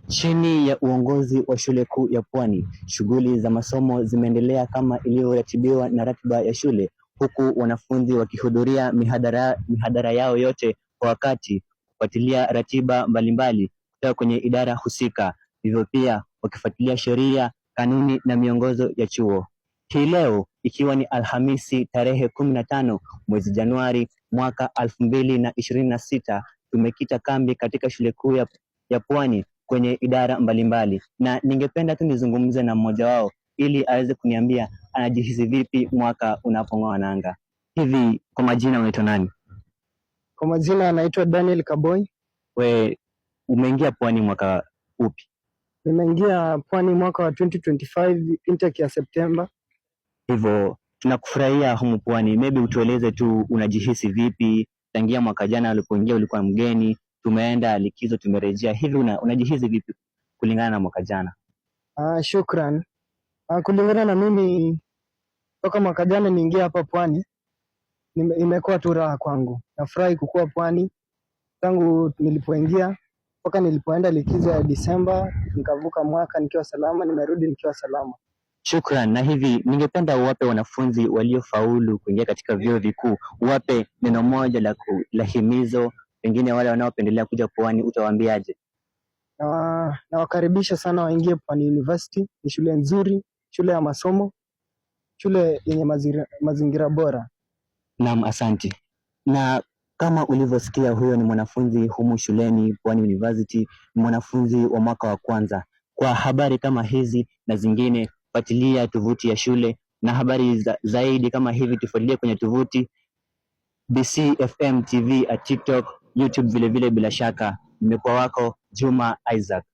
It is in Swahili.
Chini ya uongozi wa Shule Kuu ya Pwani, shughuli za masomo zimeendelea kama ilivyoratibiwa na ratiba ya shule, huku wanafunzi wakihudhuria mihadhara yao yote kwa wakati, kufuatilia ratiba mbalimbali kutoka kwenye idara husika, hivyo pia wakifuatilia sheria, kanuni na miongozo ya chuo. Hii leo ikiwa ni Alhamisi tarehe 15 mwezi Januari mwaka 2026, tumekita kambi katika Shule Kuu ya Pwani kwenye idara mbalimbali, na ningependa tu nizungumze na mmoja wao ili aweze kuniambia anajihisi vipi mwaka unapong'oa nanga. Hivi kwa majina unaitwa nani? Kwa majina anaitwa Daniel Kaboi. We umeingia Pwani mwaka upi? Nimeingia Pwani mwaka wa 2025 intake ya September. Hivyo tunakufurahia humu Pwani. Maybe utueleze tu unajihisi vipi tangia mwaka jana ulipoingia, ulikuwa mgeni, tumeenda likizo, tumerejea. Hivi unajihisi vipi kulingana na mwaka jana? Shukran. Kulingana na mimi, toka mwaka jana niingia hapa Pwani, imekuwa tu raha kwangu. Nafurahi kukua Pwani tangu nilipoingia mpaka nilipoenda likizo ya Disemba, nikavuka mwaka nikiwa salama, nimerudi nikiwa salama. Shukran. Na hivi ningependa uwape wanafunzi waliofaulu kuingia katika vyuo vikuu, uwape neno moja la himizo, pengine wale wanaopendelea kuja Pwani, utawaambiaje? Nawakaribisha sana waingie Pwani University. Ni shule nzuri, shule ya masomo, shule yenye mazingira bora. Naam, asante. Na kama ulivyosikia, huyo ni mwanafunzi humu shuleni Pwani University, ni mwanafunzi wa mwaka wa kwanza. Kwa habari kama hizi na zingine, fuatilia tovuti ya shule, na habari zaidi kama hivi tufuatilie kwenye tovuti BCFM TV at TikTok, YouTube vile vile. Bila shaka nimekuwa wako Juma Isaac.